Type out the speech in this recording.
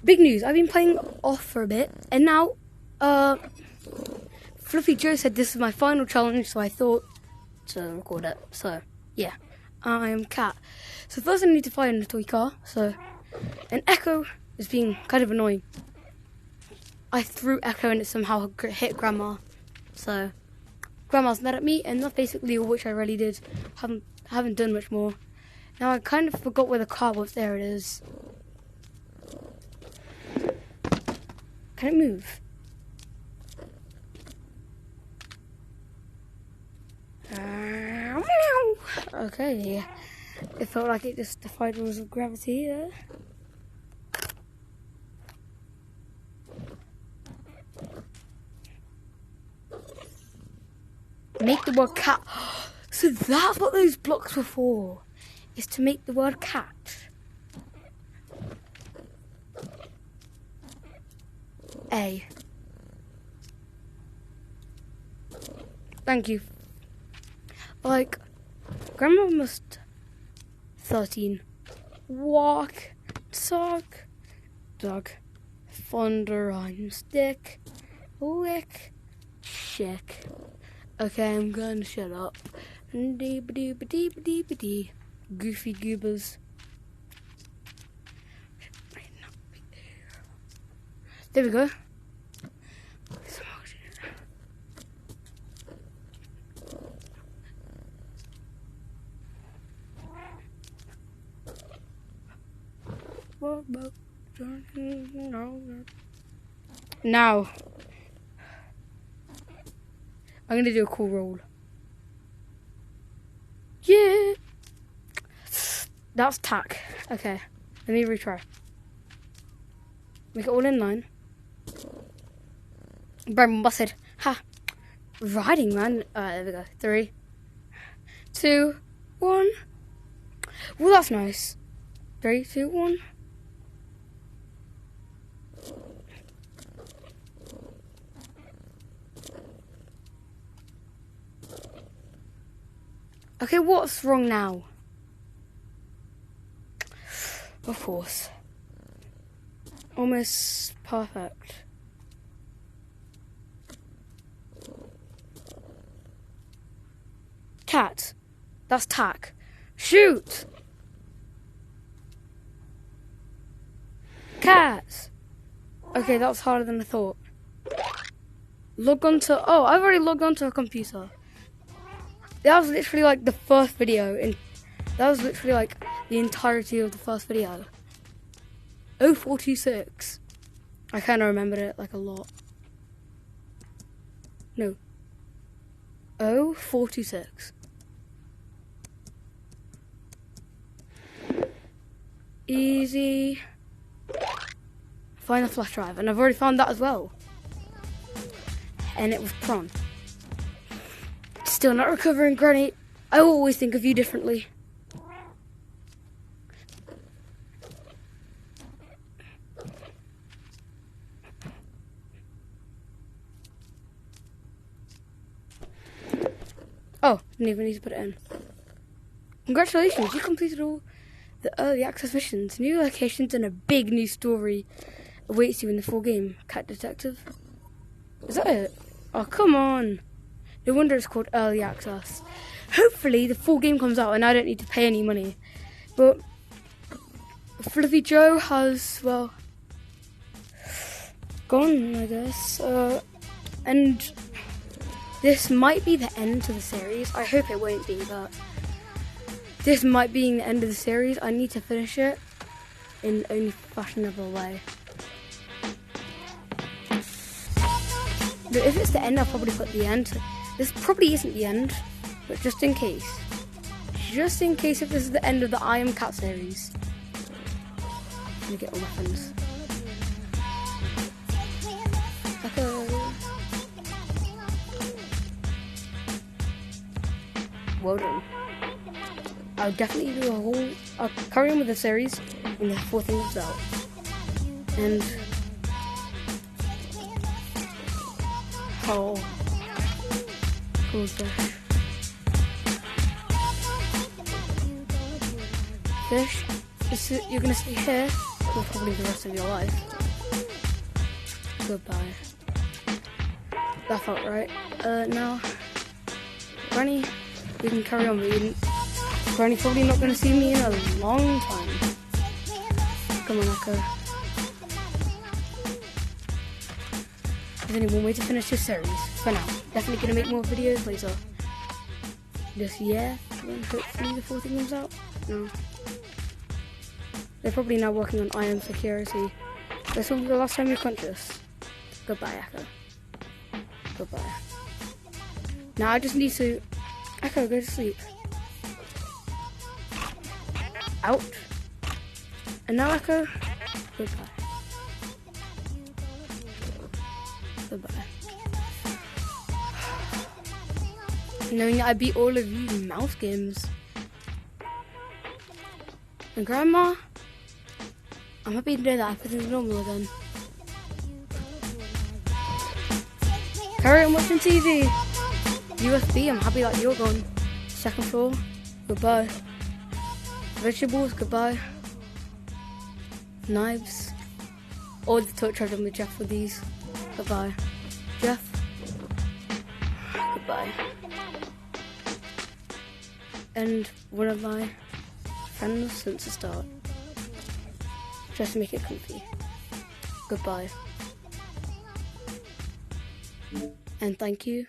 big news. I've been playing off for a bit, and now, Fluffy Joe said this is my final challenge, so I thought to record it. So, yeah, I'm Cat. So first I need to find a toy car, and Echo is being kind of annoying. I threw Echo and it somehow hit Grandma, so Grandma's mad at me, and that's basically all which I really did. Haven't done much more. Now I kind of forgot where the car was. There it is. Can it move? Okay. It felt like it just defied rules of gravity there. Make the word cat. So that's what those blocks were for. Is to make the word cat. A. Thank you. Like, Grandma must 13. Walk, talk, dog, thunder on stick, lick, check. Okay, I'm gonna shut up. Dee-ba-dee-ba-dee-ba-dee-ba-dee. Goofy goobers. There we go. Now, I'm gonna do a cool roll. Yeah, that's tack. Okay, let me retry. Make it all in line. Brian busted. Ha! Riding, man. There we go. 3, 2, 1. Well, that's nice. 3, 2, 1. Okay, what's wrong now? Of course. Almost perfect. Cat. That's tack. Shoot! Cat! Okay, that was harder than I thought. Log on to... Oh, I've already logged onto a computer. That was literally like the first video, and that was literally like the entirety of the first video. 0426. I kind of remembered it like a lot. No. 0426. Easy. Find the flash drive, and I've already found that as well. And it was prawn. Still not recovering, Granny. I always think of you differently. Oh, didn't even need to put it in. Congratulations, you completed all the early access missions. New locations and a big new story awaits you in the full game, Cat Detective. Is that it? Oh, come on. No wonder it's called early access. Hopefully the full game comes out and I don't need to pay any money. But Fluffy Joe has, well, gone, I guess. And this might be the end to the series. I hope it won't be, but this might be the end of the series. I need to finish it in the only fashionable way. But if it's the end, I'll probably put the end. This probably isn't the end, but just in case. Just in case if this is the end of the I Am Cat series. Let me get all my friends. Okay. Well done. I'll definitely do I'll carry on with the series when the 4th thing comes out. And how cool is this? Fish, you're gonna stay here for probably the rest of your life. Goodbye. That felt right. Now, Granny, we can carry on reading. Granny's probably not going to see me in a long time. Come on, Echo. There's only one way to finish this series, for now. Definitely going to make more videos later. This year, when hopefully the 4th thing comes out. No. They're probably now working on Iron Security. This will be the last time you're conscious. Goodbye, Echo. Goodbye. Now I just need to... Echo, go to sleep. Out. And now, Echo, goodbye. Goodbye. Knowing that I beat all of you in mouse games. And Grandma, I'm happy to know that everything's normal again. Carry on watching TV. USB, I'm happy that you're gone. 2nd floor, goodbye. Vegetables, goodbye. Knives. All the touch I've done with Jeff with these. Goodbye. Jeff. Goodbye. And one of my friends since the start. Just to make it comfy. Goodbye. And thank you